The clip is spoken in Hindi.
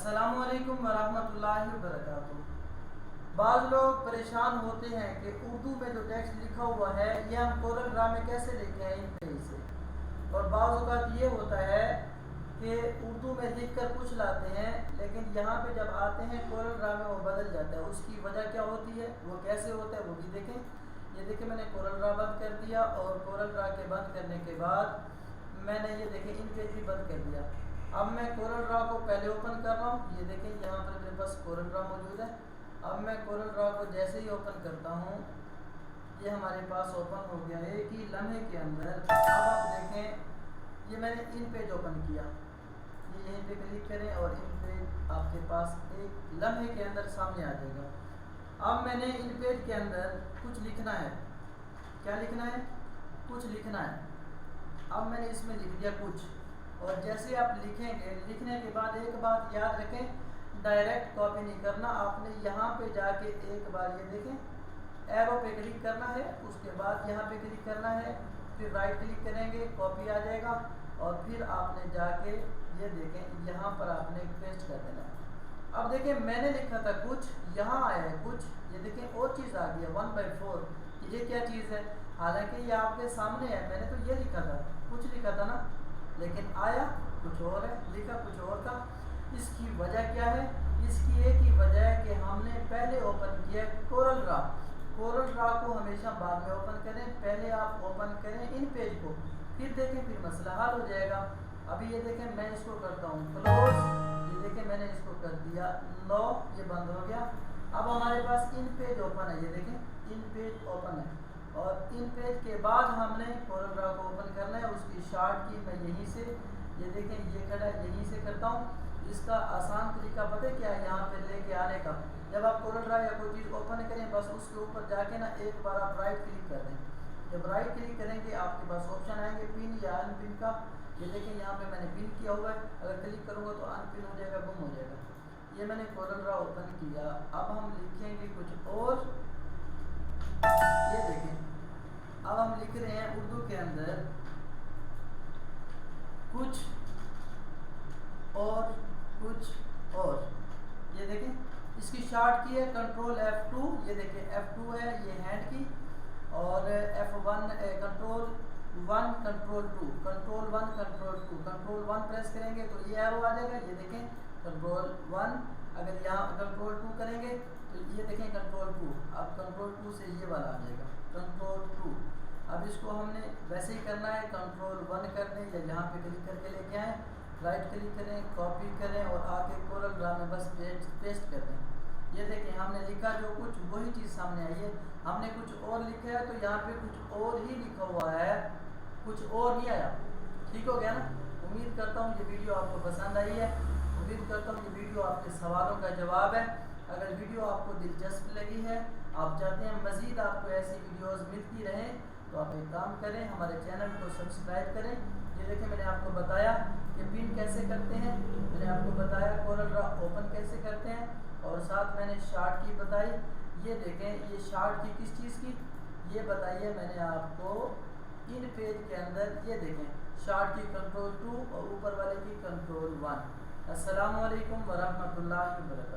अस्सलामुअलैकुम वरहमतुल्लाहि वबरकातुहू। बाज़ लोग परेशान होते हैं कि उर्दू में जो टेक्स्ट लिखा हुआ है ये हम कोरल ड्रा में कैसे लिखें इन पेज से। और बाज़ औक़ात ये होता है कि उर्दू में लिख कर कुछ लाते हैं लेकिन यहाँ पे जब आते हैं कोरल ड्रा में वो बदल जाता है। उसकी वजह क्या होती है, वो कैसे होता है वो भी देखें। ये देखें, मैंने कोरल ड्रा बंद कर दिया और कोरल ड्रा के बंद करने के बाद मैंने ये देखें इन पेज भी बंद कर दिया। अब मैं कोरल ड्रा को पहले ओपन कर रहा हूँ। ये देखें यहाँ पर मेरे पास कोरल ड्रा मौजूद है। अब मैं कोरल ड्रा को जैसे ही ओपन करता हूँ ये हमारे पास ओपन हो गया एक ही लम्हे के अंदर। अब आप देखें ये मैंने इन पेज ओपन किया, ये यहीं पे क्लिक करें और इन पेज आपके पास एक लम्हे के अंदर सामने आ जाएगा। अब मैंने इन पेज के अंदर कुछ लिखना है। क्या लिखना है? कुछ लिखना है। अब मैंने इसमें लिख दिया कुछ। और जैसे आप लिखेंगे, लिखने के बाद एक बात याद रखें, डायरेक्ट कॉपी नहीं करना। आपने यहाँ पे जाके एक बार ये देखें एरो पे क्लिक करना है, उसके बाद यहाँ पे क्लिक करना है, फिर राइट क्लिक करेंगे, कॉपी आ जाएगा और फिर आपने जाके ये देखें यहाँ पर आपने पेस्ट कर देना है। अब देखें मैंने लिखा था कुछ, यहाँ आया है कुछ। ये देखें और चीज़ आ गई है 1/4। ये क्या चीज़ है? हालांकि ये आपके सामने है, मैंने तो ये लिखा था, कुछ लिखा था ना, लेकिन आया कुछ और है, लिखा कुछ और था। इसकी वजह क्या है? इसकी एक ही वजह है कि हमने पहले ओपन किया कोरल ड्रा। कोरल ड्रा को हमेशा बाद में ओपन करें, पहले आप ओपन करें इन पेज को, फिर देखें, फिर मसला हल हो जाएगा। अभी ये देखें मैं इसको करता हूँ क्लोज, ये देखें मैंने इसको कर दिया लो, ये बंद हो गया। अब हमारे पास इन पेज ओपन है, ये देखें इन पेज ओपन है और इन पेज के बाद हमने कोरल ड्रा को ओपन करना है। उसकी शार्ट की मैं यहीं से, ये देखें ये खड़ा है, यहीं से करता हूँ। इसका आसान तरीका पता है क्या है? यहाँ पे लेके आने का। जब आप कोरल ड्रा या कोई चीज़ ओपन करें बस उसके ऊपर जाके ना एक बार आप राइट क्लिक कर दें। जब राइट क्लिक करेंगे आपके पास ऑप्शन आएंगे पिन या अनपिन का। ये देखें यहाँ पे मैंने पिन किया हुआ है, अगर क्लिक करूँगा तो अनपिन हो जाएगा, गुम हो जाएगा। ये मैंने कोरल ड्रा ओपन किया। अब हम लिखेंगे कुछ और, ये देखें अब हम लिख रहे हैं उर्दू के अंदर कुछ और कुछ और। ये देखें इसकी शार्ट की है कंट्रोल F2। ये देखें F2 है ये हैंड की, और F1 control 1 control 2, control 1 control 2, control 1 press करेंगे तो ये एरो आ जाएगा। ये देखें कंट्रोल 1, अगर यहाँ कंट्रोल 2 करेंगे तो ये देखें कंट्रोल 2। अब कंट्रोल 2 से ये वाला आ जाएगा कंट्रोल 2। अब इसको हमने वैसे ही करना है, कंट्रोल 1 कर दें या यहाँ पे क्लिक करके लेके आएँ, राइट क्लिक करें, कॉपी करें और आके कोरल ड्रा में बस पेस्ट कर दें। ये देखें हमने लिखा जो कुछ वही चीज़ सामने आई है। हमने कुछ और लिखा है तो यहाँ पे कुछ और ही लिखा हुआ है, कुछ और नहीं आया। ठीक हो गया ना? उम्मीद करता हूँ ये वीडियो आपको पसंद आई है। उम्मीद करता हूँ ये वीडियो आपके सवालों का जवाब है। अगर वीडियो आपको दिलचस्प लगी है, आप चाहते हैं मज़ीद आपको ऐसी वीडियोज़ मिलती रहें, तो आप एक काम करें, हमारे चैनल को सब्सक्राइब करें। ये देखें मैंने आपको बताया कि पिन कैसे करते हैं, मैंने आपको बताया कोरल ड्रा ओपन कैसे करते हैं, और साथ मैंने शार्ट की बताई। ये देखें ये शार्ट की किस चीज़ की ये बताइए मैंने आपको इन पेज के अंदर। ये देखें शार्ट की कंट्रोल 2 और ऊपर वाले की कंट्रोल 1। अस्सलामु अलैकुम वरहमतुल्लाहि वबरकातुहू।